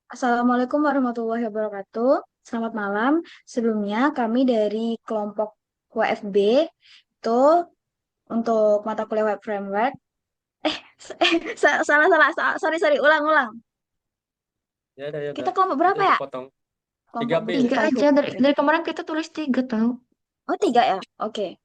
Assalamualaikum warahmatullahi wabarakatuh. Selamat malam. Sebelumnya kami dari kelompok WFB itu untuk mata kuliah web framework. Eh, salah salah. Sorry sorry. Ulang. Ya Kita udah. kelompok Itu berapa ya? kepotong. Tiga Kelompok p Bukit Tiga aja Hoop. dari kemarin kita tulis tiga tahu. Oh tiga ya. Oke.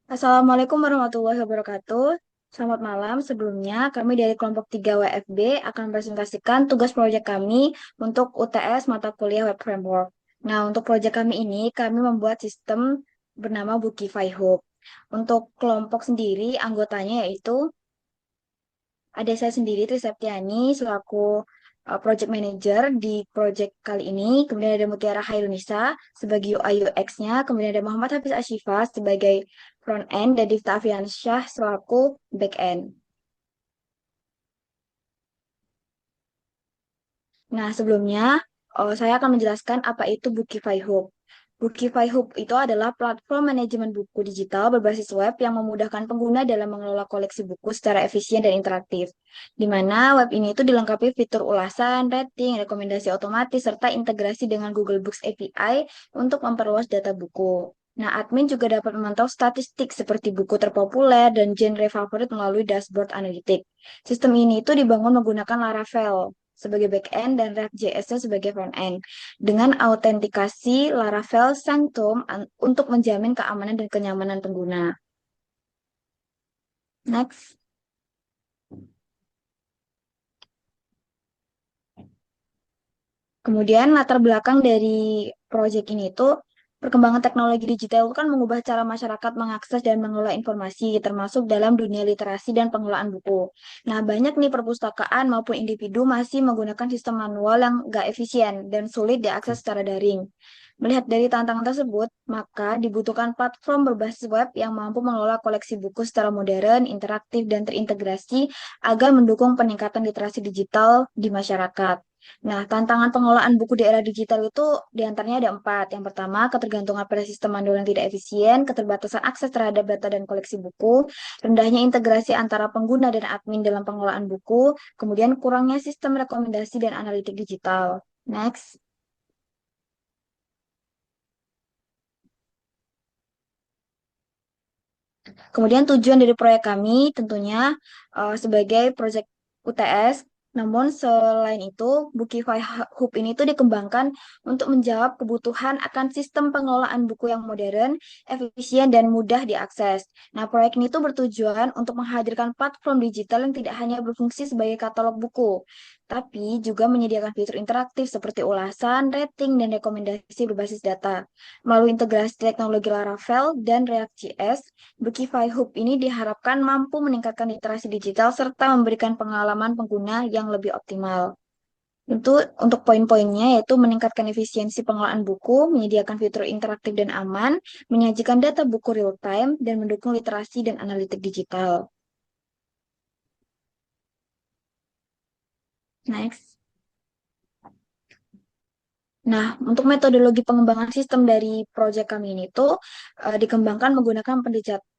Assalamualaikum warahmatullahi wabarakatuh. Selamat malam. Sebelumnya kami dari kelompok 3 WFB akan presentasikan tugas proyek kami untuk UTS mata kuliah web framework. Nah, untuk proyek kami ini, kami membuat sistem bernama Bookify Hub. Untuk kelompok sendiri, anggotanya yaitu ada saya sendiri, Tri Septiani, selaku project manager di project kali ini. Kemudian ada Mutiara Hairunisa sebagai UI UX-nya. Kemudian ada Muhammad Hafiz Ashifa sebagai front end dan Difta Afiansyah selaku back end. Nah, sebelumnya saya akan menjelaskan apa itu Bookify Hub. Bookify Hub itu adalah platform manajemen buku digital berbasis web yang memudahkan pengguna dalam mengelola koleksi buku secara efisien dan interaktif. Di mana web ini itu dilengkapi fitur ulasan, rating, rekomendasi otomatis, serta integrasi dengan Google Books API untuk memperluas data buku. Nah, admin juga dapat memantau statistik seperti buku terpopuler dan genre favorit melalui dashboard analitik. Sistem ini itu dibangun menggunakan Laravel sebagai back-end dan React.js-nya sebagai front-end dengan autentikasi Laravel Sanctum untuk menjamin keamanan dan kenyamanan pengguna. Next. Kemudian latar belakang dari proyek ini itu perkembangan teknologi digital itu kan mengubah cara masyarakat mengakses dan mengelola informasi, termasuk dalam dunia literasi dan pengelolaan buku. Nah, banyak nih perpustakaan maupun individu masih menggunakan sistem manual yang nggak efisien dan sulit diakses secara daring. Melihat dari tantangan tersebut, maka dibutuhkan platform berbasis web yang mampu mengelola koleksi buku secara modern, interaktif, dan terintegrasi agar mendukung peningkatan literasi digital di masyarakat. Nah, tantangan pengelolaan buku di era digital itu diantaranya ada empat. Yang pertama, ketergantungan pada sistem manual yang tidak efisien, keterbatasan akses terhadap data dan koleksi buku, rendahnya integrasi antara pengguna dan admin dalam pengelolaan buku, kemudian kurangnya sistem rekomendasi dan analitik digital. Next. Kemudian tujuan dari proyek kami tentunya sebagai proyek UTS. Namun selain itu, Bookify Hub ini tuh dikembangkan untuk menjawab kebutuhan akan sistem pengelolaan buku yang modern, efisien, dan mudah diakses. Nah, proyek ini tuh bertujuan untuk menghadirkan platform digital yang tidak hanya berfungsi sebagai katalog buku, tapi juga menyediakan fitur interaktif seperti ulasan, rating, dan rekomendasi berbasis data. Melalui integrasi teknologi Laravel dan React.js, Bookify Hub ini diharapkan mampu meningkatkan literasi digital serta memberikan pengalaman pengguna yang lebih optimal. Untuk poin-poinnya yaitu meningkatkan efisiensi pengelolaan buku, menyediakan fitur interaktif dan aman, menyajikan data buku real time, dan mendukung literasi dan analitik digital. Next. Nah, untuk metodologi pengembangan sistem dari proyek kami ini tuh dikembangkan menggunakan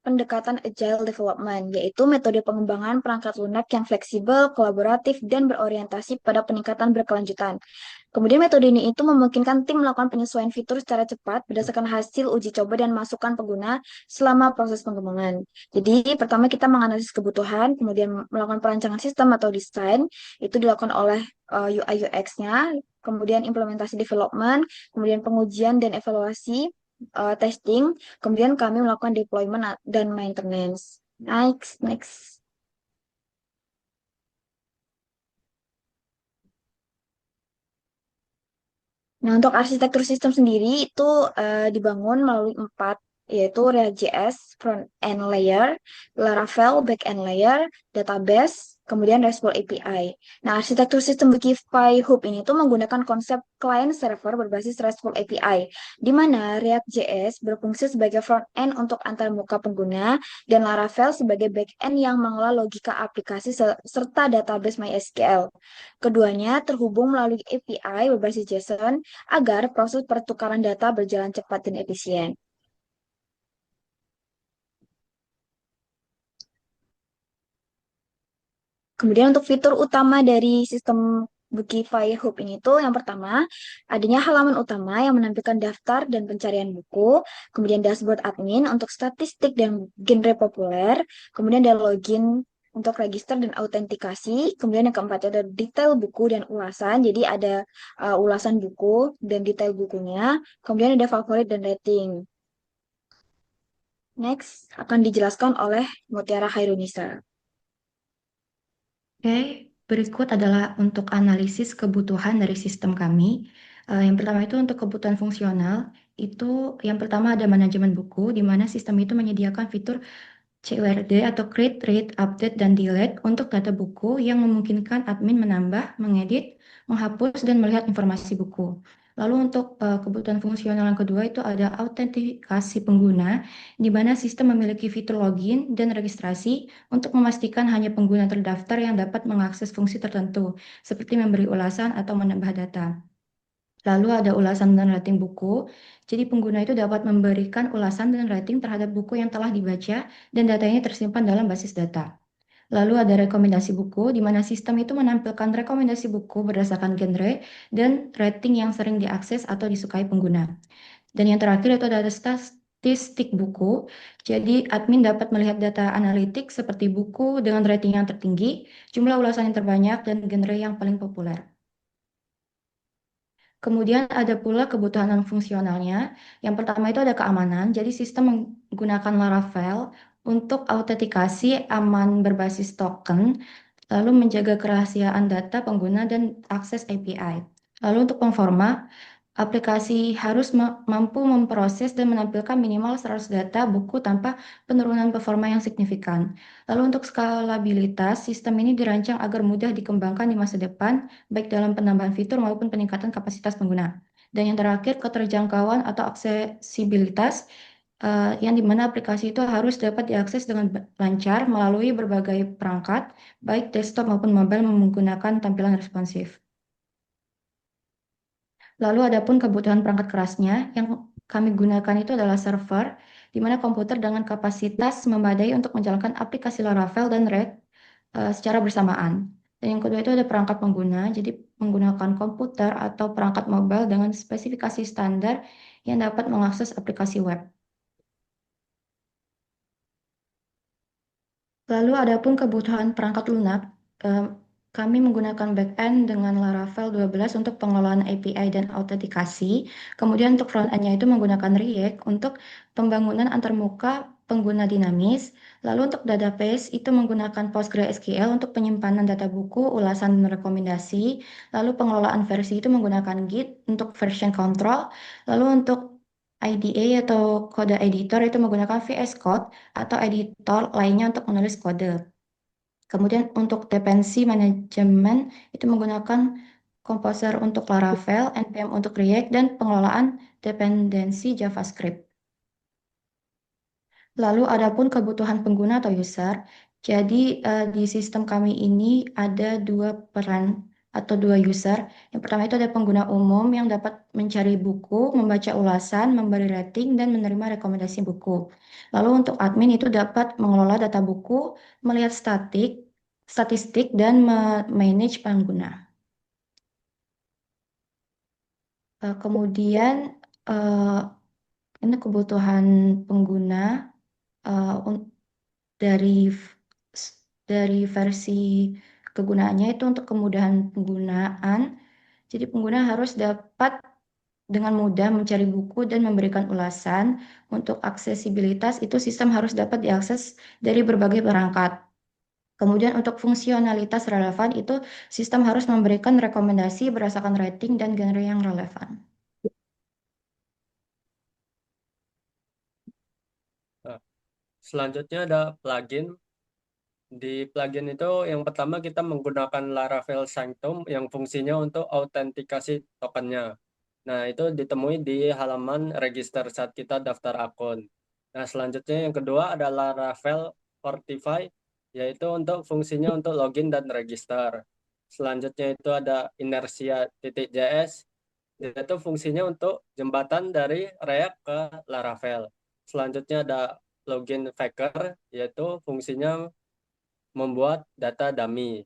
pendekatan Agile Development, yaitu metode pengembangan perangkat lunak yang fleksibel, kolaboratif, dan berorientasi pada peningkatan berkelanjutan. Kemudian metode ini itu memungkinkan tim melakukan penyesuaian fitur secara cepat berdasarkan hasil uji coba dan masukan pengguna selama proses pengembangan. Jadi, pertama kita menganalisis kebutuhan, kemudian melakukan perancangan sistem atau desain, itu dilakukan oleh UI UX-nya, kemudian implementasi development, kemudian pengujian dan evaluasi, testing, kemudian kami melakukan deployment dan maintenance. Next. Nah, untuk arsitektur sistem sendiri itu dibangun melalui empat, yaitu React.js front end layer, Laravel back end layer, database, kemudian RESTful API. Nah, arsitektur sistem Bookify Hub ini tuh menggunakan konsep client server berbasis RESTful API, di mana React.js berfungsi sebagai front end untuk antarmuka pengguna dan Laravel sebagai back end yang mengelola logika aplikasi serta database MySQL. Keduanya terhubung melalui API berbasis JSON agar proses pertukaran data berjalan cepat dan efisien. Kemudian untuk fitur utama dari sistem Bookify Hub ini tuh yang pertama, adanya halaman utama yang menampilkan daftar dan pencarian buku, kemudian dashboard admin untuk statistik dan genre populer, kemudian ada login untuk register dan autentikasi, kemudian yang keempat ada detail buku dan ulasan, jadi ada ulasan buku dan detail bukunya, kemudian ada favorit dan rating. Next akan dijelaskan oleh Mutiara Khairunisa. Oke, berikut adalah untuk analisis kebutuhan dari sistem kami. Yang pertama itu untuk kebutuhan fungsional, itu yang pertama ada manajemen buku, di mana sistem itu menyediakan fitur CURD atau Create, Read, Update, dan Delete untuk data buku yang memungkinkan admin menambah, mengedit, menghapus, dan melihat informasi buku. Lalu untuk kebutuhan fungsional yang kedua itu ada autentikasi pengguna, di mana sistem memiliki fitur login dan registrasi untuk memastikan hanya pengguna terdaftar yang dapat mengakses fungsi tertentu, seperti memberi ulasan atau menambah data. Lalu ada ulasan dan rating buku. Jadi pengguna itu dapat memberikan ulasan dan rating terhadap buku yang telah dibaca dan datanya tersimpan dalam basis data. Lalu ada rekomendasi buku, di mana sistem itu menampilkan rekomendasi buku berdasarkan genre dan rating yang sering diakses atau disukai pengguna. Dan yang terakhir itu ada statistik buku. Jadi admin dapat melihat data analitik seperti buku dengan rating yang tertinggi, jumlah ulasan yang terbanyak, dan genre yang paling populer. Kemudian ada pula kebutuhan non fungsionalnya. Yang pertama itu ada keamanan. Jadi sistem menggunakan Laravel untuk autentikasi aman berbasis token, lalu menjaga kerahasiaan data pengguna dan akses API. Lalu untuk performa, aplikasi harus mampu memproses dan menampilkan minimal 100 data buku tanpa penurunan performa yang signifikan. Lalu untuk skalabilitas, sistem ini dirancang agar mudah dikembangkan di masa depan, baik dalam penambahan fitur maupun peningkatan kapasitas pengguna. Dan yang terakhir, keterjangkauan atau aksesibilitas, yang dimana aplikasi itu harus dapat diakses dengan lancar melalui berbagai perangkat, baik desktop maupun mobile menggunakan tampilan responsif. Lalu adapun kebutuhan perangkat kerasnya yang kami gunakan itu adalah server, di mana komputer dengan kapasitas memadai untuk menjalankan aplikasi Laravel dan Red secara bersamaan. Dan yang kedua itu ada perangkat pengguna, jadi menggunakan komputer atau perangkat mobile dengan spesifikasi standar yang dapat mengakses aplikasi web. Lalu adapun kebutuhan perangkat lunak, kami menggunakan backend dengan Laravel 12 untuk pengelolaan API dan autentikasi. Kemudian untuk frontend-nya itu menggunakan React untuk pembangunan antarmuka pengguna dinamis. Lalu untuk database itu menggunakan PostgreSQL untuk penyimpanan data buku, ulasan dan rekomendasi. Lalu pengelolaan versi itu menggunakan Git untuk version control. Lalu untuk IDE atau kode editor itu menggunakan VS Code atau editor lainnya untuk menulis kode. Kemudian untuk dependensi manajemen itu menggunakan Composer untuk Laravel, NPM untuk React, dan pengelolaan dependensi JavaScript. Lalu adapun kebutuhan pengguna atau user, jadi di sistem kami ini ada dua peran atau dua user. Yang pertama itu ada pengguna umum yang dapat mencari buku, membaca ulasan, memberi rating, dan menerima rekomendasi buku. Lalu untuk admin itu dapat mengelola data buku, melihat statistik, dan manage pengguna. Kemudian ini kebutuhan pengguna dari dari versi kegunaannya itu untuk kemudahan penggunaan. Jadi pengguna harus dapat dengan mudah mencari buku dan memberikan ulasan. Untuk aksesibilitas itu sistem harus dapat diakses dari berbagai perangkat. Kemudian untuk fungsionalitas relevan itu sistem harus memberikan rekomendasi berdasarkan rating dan genre yang relevan. Nah, selanjutnya ada plugin. Di plugin itu yang pertama kita menggunakan Laravel Sanctum yang fungsinya untuk autentikasi tokennya. Nah, itu ditemui di halaman register saat kita daftar akun. Nah, selanjutnya yang kedua ada Laravel Fortify, yaitu untuk fungsinya untuk login dan register. Selanjutnya itu ada Inertia.js, yaitu fungsinya untuk jembatan dari React ke Laravel. Selanjutnya ada Login Faker, yaitu fungsinya membuat data dummy.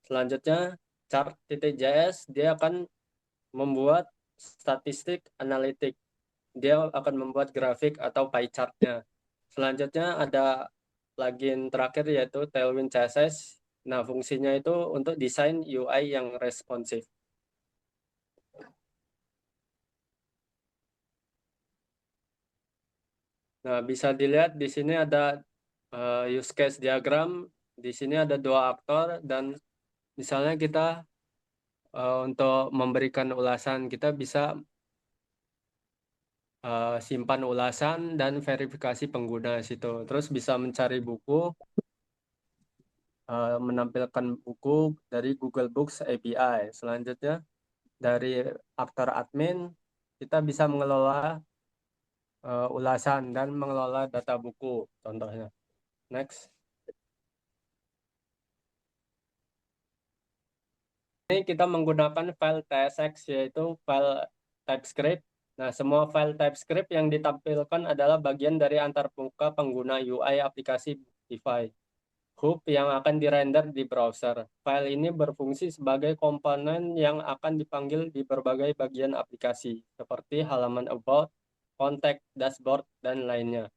Selanjutnya chart.js dia akan membuat statistik analitik. Dia akan membuat grafik atau pie chart-nya. Selanjutnya ada plugin terakhir yaitu Tailwind CSS. Nah, fungsinya itu untuk desain UI yang responsif. Nah, bisa dilihat di sini ada use case diagram. Di sini ada dua aktor dan misalnya kita untuk memberikan ulasan kita bisa simpan ulasan dan verifikasi pengguna di situ. Terus bisa mencari buku, menampilkan buku dari Google Books API. Selanjutnya dari aktor admin kita bisa mengelola ulasan dan mengelola data buku contohnya. Next. Ini kita menggunakan file TSX yaitu file TypeScript. Nah, semua file TypeScript yang ditampilkan adalah bagian dari antarmuka pengguna UI aplikasi Bookify. Hub yang akan dirender di browser. File ini berfungsi sebagai komponen yang akan dipanggil di berbagai bagian aplikasi, seperti halaman about, contact, dashboard, dan lainnya.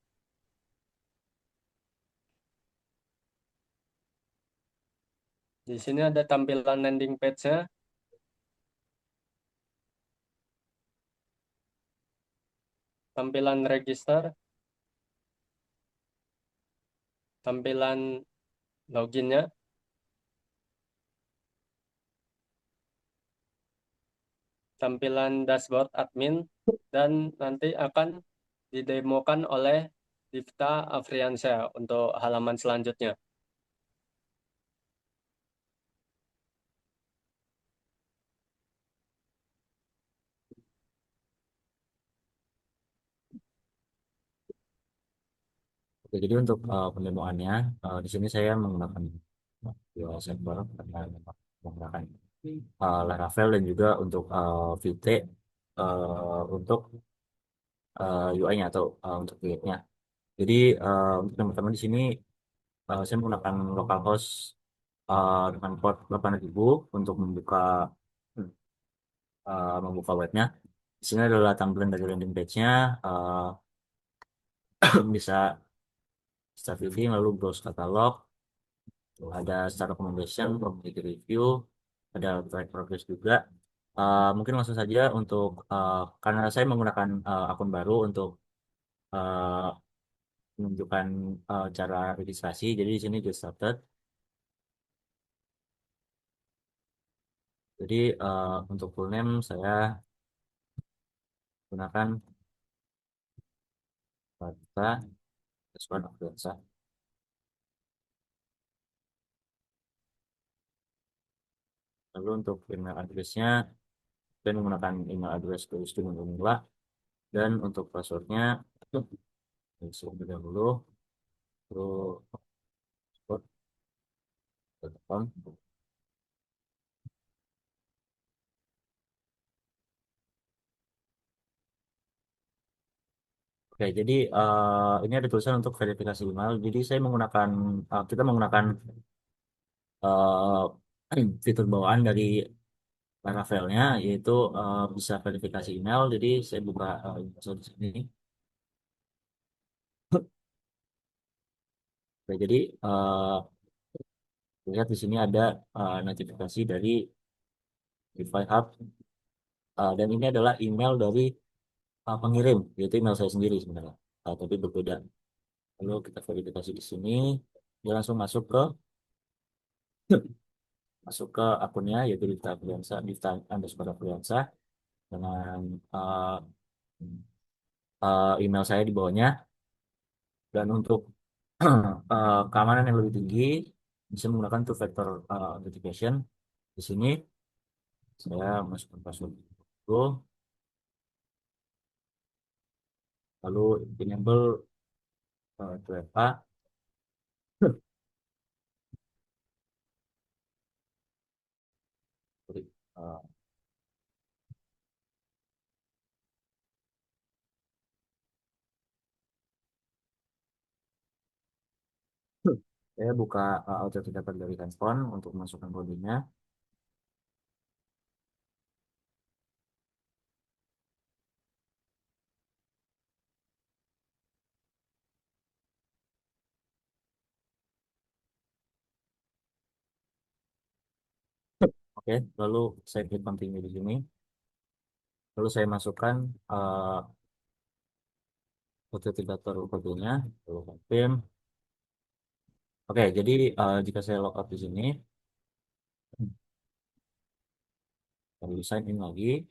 Di sini ada tampilan landing page-nya, tampilan register, tampilan loginnya, tampilan dashboard admin, dan nanti akan didemokan oleh Divta Afriansyah untuk halaman selanjutnya. Oke, jadi untuk pendemoannya di sini saya menggunakan dua server karena memang menggunakan Laravel dan juga untuk Vite untuk UI-nya atau untuk React-nya. Jadi untuk teman-teman di sini saya menggunakan localhost dengan port 8000 untuk membuka webnya. Di sini adalah tampilan dari landing page-nya. Bisa start reading lalu browse katalog. Ada start recommendation, community review, ada track progress juga. Mungkin langsung saja untuk karena saya menggunakan akun baru untuk uh, menunjukkan cara registrasi. Jadi di sini get started. Jadi untuk full name saya gunakan Data Password Afriansa. Lalu untuk email address-nya saya menggunakan email address tulis dengan umumlah dan untuk passwordnya itu terlebih dahulu terus password.com. Oke, jadi ini ada tulisan untuk verifikasi email. Jadi saya menggunakan kita menggunakan fitur bawaan dari Laravel-nya yaitu bisa verifikasi email. Jadi saya buka email di sini. Oke, jadi lihat di sini ada notifikasi dari Wi-Fi Hub dan ini adalah email dari pengirim, yaitu email saya sendiri sebenarnya, tapi berbeda. Lalu kita verifikasi di sini, dia langsung masuk ke akunnya yaitu Difta Afriansa, Difta_Afriansa dengan email saya di bawahnya. Dan untuk keamanan yang lebih tinggi bisa menggunakan two factor authentication. Di sini saya masukkan password dulu, lalu enable 2FA. uh, Saya buka Authenticator dari handphone untuk masukkan kodenya. Oke, lalu saya klik continue di sini. Lalu saya masukkan uh, Authenticator kodenya, lalu confirm. Oke, jadi jika saya logout di sini, lalu sign in lagi,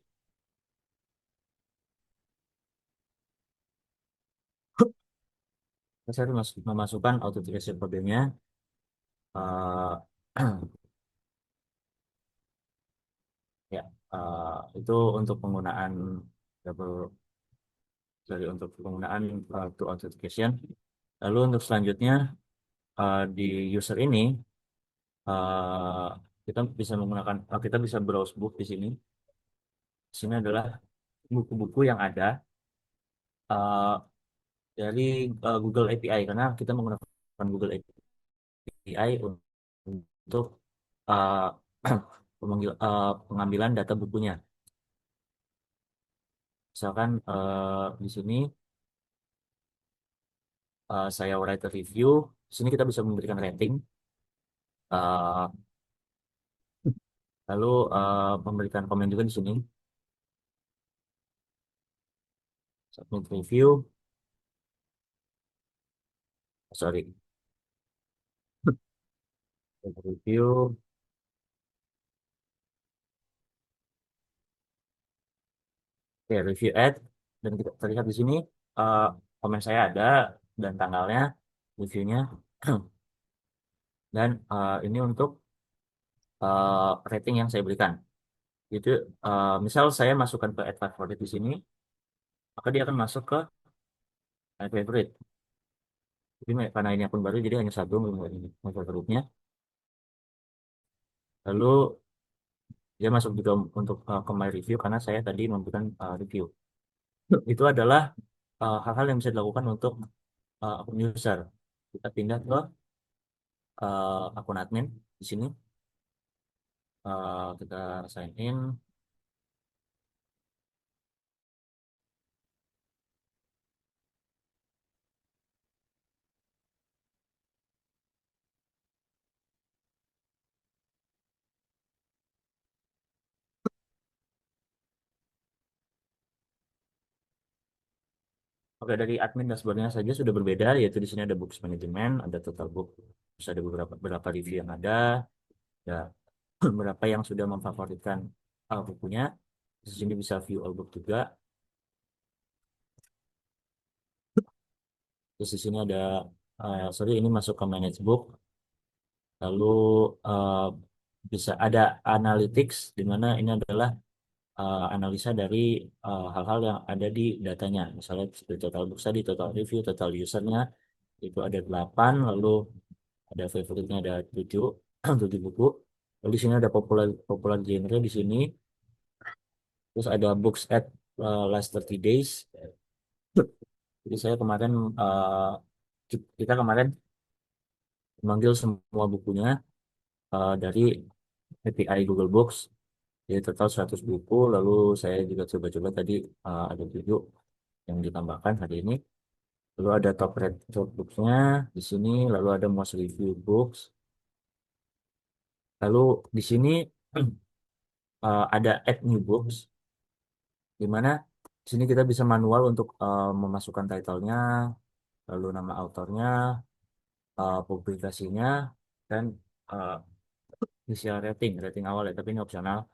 saya harus memasukkan authentication kodenya. Uh, ya, itu untuk penggunaan double untuk penggunaan two authentication. Lalu untuk selanjutnya di user ini uh, kita bisa menggunakan kita bisa browse book di sini. Di sini adalah buku-buku yang ada uh, dari Google API karena kita menggunakan Google API untuk uh, pengambilan data bukunya. Misalkan di sini saya write a review. Di sini kita bisa memberikan rating, uh, lalu memberikan komen juga di sini. Submit review, sorry, review. Oke, review ad dan kita terlihat di sini uh, komen saya ada dan tanggalnya, reviewnya, dan ini untuk rating yang saya berikan. Itu misal saya masukkan ke add favorite di sini, maka dia akan masuk ke add favorite. Jadi karena ini akun baru, jadi hanya satu favorite-nya. Lalu dia masuk juga untuk ke my review karena saya tadi memberikan review. Itu adalah hal-hal yang bisa dilakukan untuk akun user. Kita pindah ke akun admin di sini. Kita sign in. Oke, dari admin dashboardnya saja sudah berbeda, yaitu di sini ada books management, ada total book, terus ada beberapa review yang ada beberapa yang sudah memfavoritkan bukunya. Di sini bisa view all book juga. Terus di sini ada, sorry, ini masuk ke manage book. Lalu eh, bisa ada analytics, di mana ini adalah analisa dari hal-hal yang ada di datanya. Misalnya di total book tadi, total review, total usernya itu ada 8, lalu ada favoritnya ada 7, 7 buku. Lalu di sini ada popular popular genre di sini. Terus ada books at last 30 days. Jadi saya kemarin kita kemarin memanggil semua bukunya dari API Google Books. Jadi total 100 buku. Lalu saya juga coba-coba tadi ada 7 yang ditambahkan hari ini. Lalu ada top rate top books-nya di sini. Lalu ada most review books. Lalu di sini ada add new books, di mana di sini kita bisa manual untuk memasukkan title-nya, lalu nama autornya, publikasinya, dan uh, inisial rating awal ya, tapi ini opsional.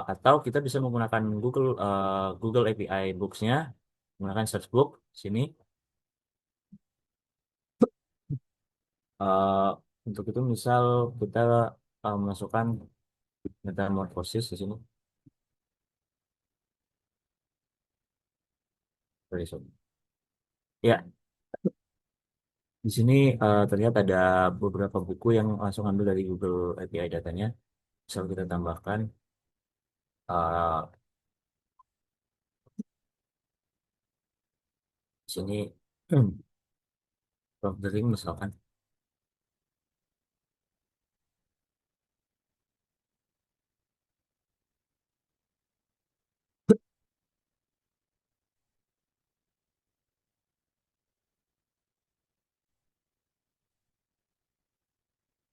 Atau kita bisa menggunakan Google API Books-nya, menggunakan search book sini. Uh, untuk itu misal kita masukkan metamorphosis di sini. Sorry, sorry. Ya, di sini terlihat ada beberapa buku yang langsung ambil dari Google API datanya. Misal kita tambahkan uh, di sini Lord of the Ring misalkan.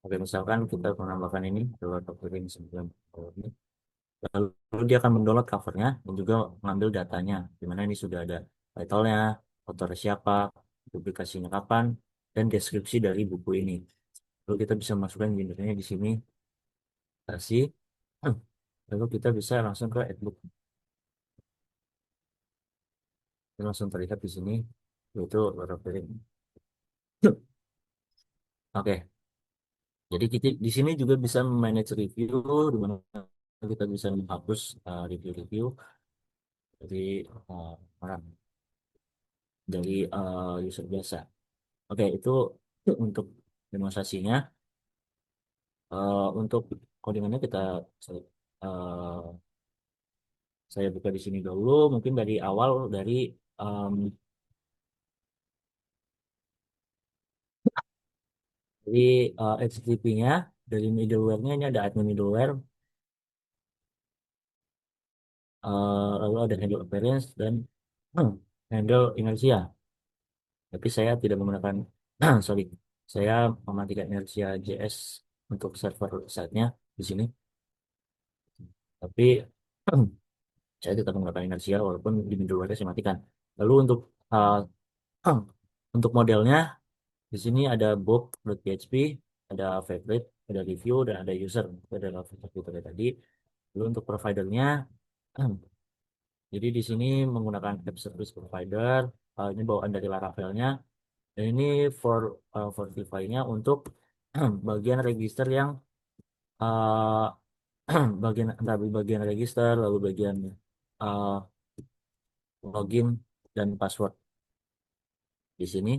Oke, misalkan kita menambahkan ini download offering 9 ini. Lalu dia akan mendownload covernya dan juga mengambil datanya, di mana ini sudah ada title-nya, author siapa, publikasinya kapan, dan deskripsi dari buku ini. Lalu kita bisa masukkan gendernya di sini, kasih, lalu kita bisa langsung ke Edbook. Ini langsung terlihat di sini, yaitu download offering. Oke, jadi kita di sini juga bisa manage review, di mana kita bisa menghapus review-review dari orang, dari user biasa. Oke, itu untuk demonstrasinya. Untuk codingannya eh, saya buka di sini dulu. Mungkin dari awal dari em, dari HTTP-nya, dari middleware-nya ini ada admin middleware, lalu ada handle appearance dan handle inertia. Tapi saya tidak menggunakan, sorry, saya mematikan inertia JS untuk server site-nya di sini. Tapi saya tetap menggunakan inertia walaupun di middleware saya matikan. Lalu uh, untuk modelnya di sini ada book.php, ada favorite, ada review, dan ada user. Itu adalah fitur-fitur tadi. Lalu untuk providernya, jadi di sini menggunakan app service provider. Ini bawaan dari Laravel-nya. Dan ini for nya untuk bagian register yang uh, bagian register, lalu bagian uh, login dan password di sini.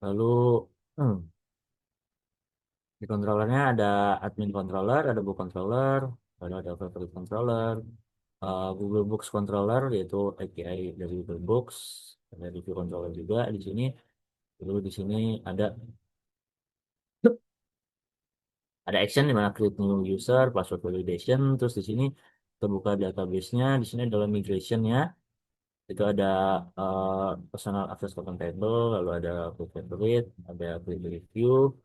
Lalu di controllernya ada admin controller, ada book controller, lalu ada favorite controller, Google Books controller yaitu API dari Google Books, ada review controller juga di sini. Lalu di sini ada ada action di mana create new user, password validation, terus di sini kita buka database-nya, di sini adalah migration-nya. Itu ada personal access token table, lalu ada quick favorite, ada quick review,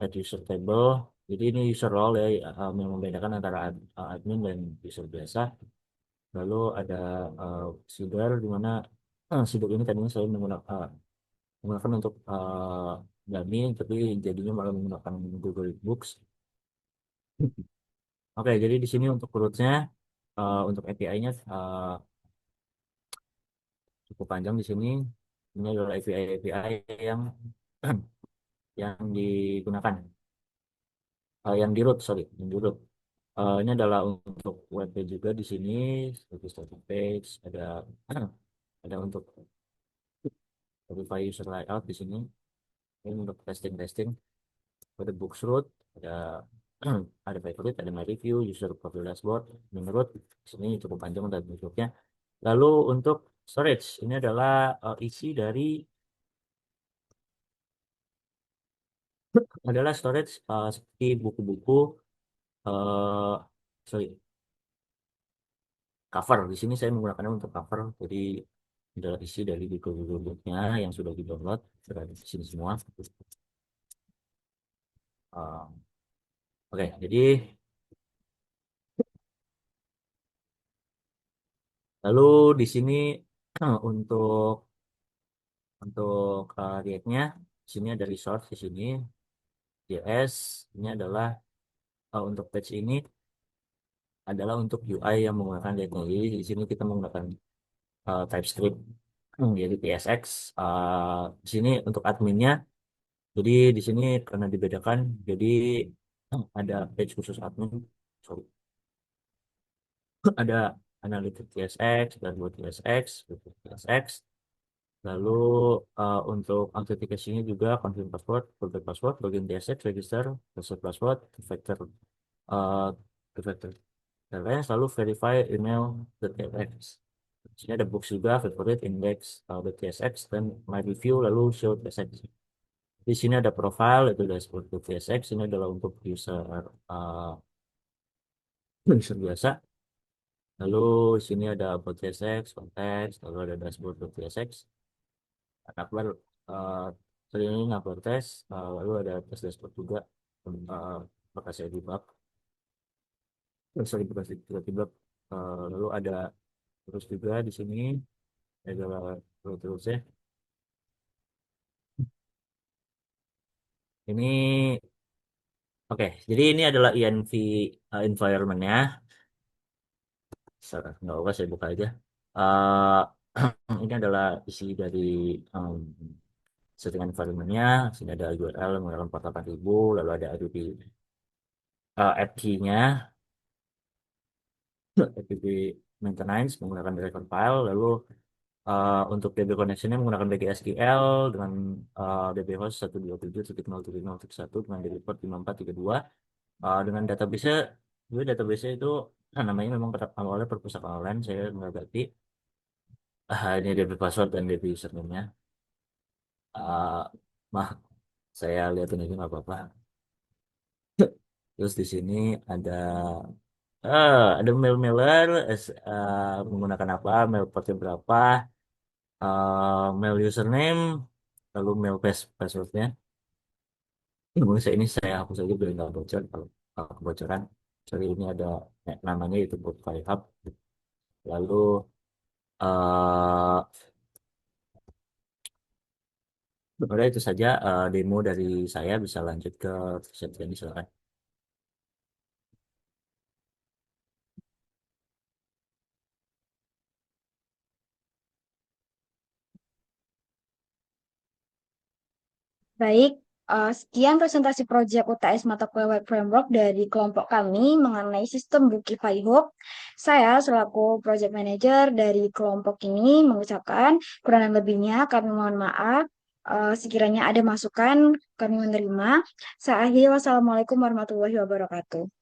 add user table. Jadi ini user role ya, yang membedakan antara admin dan user biasa. Lalu ada Seeder di mana Seeder ini tadinya saya menggunakan untuk dummy, tapi jadinya malah menggunakan Google Books. Oke, jadi di sini untuk root-nya, untuk API-nya cukup panjang di sini. Ini adalah API yang yang digunakan, yang di root, sorry, yang di root. Ini adalah untuk web page juga di sini, seperti static page, ada ada untuk verify user layout di sini. Ini untuk testing, ada books root, ada ada favorite, ada my review, user profile dashboard, menurut di sini cukup panjang dan bentuknya. Lalu untuk storage, ini adalah isi dari adalah storage seperti buku-buku, uh, sorry, cover. Di sini saya menggunakannya untuk cover, jadi adalah isi dari Google Book-nya yang sudah di-download, berada di sini semua. Uh, Oke, jadi lalu di sini untuk React-nya, di sini ada resource di sini JS. Ini adalah untuk page ini adalah untuk UI yang menggunakan React-nya. Jadi di sini kita menggunakan TypeScript, yaitu TSX. Di sini untuk adminnya, jadi di sini karena dibedakan, jadi ada page khusus admin, sorry, ada analytic TSX dan buat TSX, TSX. Lalu untuk autentikasinya juga confirm password, forget password, login TSX, register, reset password, two-factor uh, two-factor reference, lalu verify email .txt. Di sini ada books juga, favorite, index, .tsx, dan my review, lalu show .tsx. Di sini ada profile, itu dashboard .tsx. Ini adalah untuk uh, user biasa. Lalu di sini ada .tsx, konteks, lalu ada dashboard .tsx. Ada akbar Saya ini ngupload tes, lalu ada tes dashboard juga, bakal saya debug. Sorry, bukan saya debug. Lalu ada terus juga di sini ada terus ya. Ini oke, jadi ini adalah env environment-nya. Nggak apa, saya buka aja. Eh, ini adalah isi dari settingan environment-nya. Sini ada URL menggunakan 48.000, lalu ada add app key-nya, app maintenance menggunakan driver file, lalu untuk DB connection-nya menggunakan BGSQL dengan DB host 127.0.0.1 dengan DB port 5432. Dengan database-nya, database-nya itu namanya memang awalnya perpustakaan online, saya nggak ganti. Ini DB password dan DB username-nya. Uh, Mah, saya lihatin aja nggak apa-apa. Terus di sini ada ada mail mailer, menggunakan apa, mail portnya berapa, mail username, lalu mail passwordnya. Namun saya hapus aja biar nggak bocor. Kalau kebocoran, sorry, ini ada namanya itu buat File Hub. Lalu eh udah itu saja demo dari saya, bisa lanjut ke Septian, silakan. Baik, sekian presentasi proyek UTS mata kuliah Web Framework dari kelompok kami mengenai sistem Bookify Hub. Saya selaku Project Manager dari kelompok ini mengucapkan kurang dan lebihnya kami mohon maaf. Sekiranya ada masukan kami menerima. Saya akhiri, wassalamualaikum warahmatullahi wabarakatuh.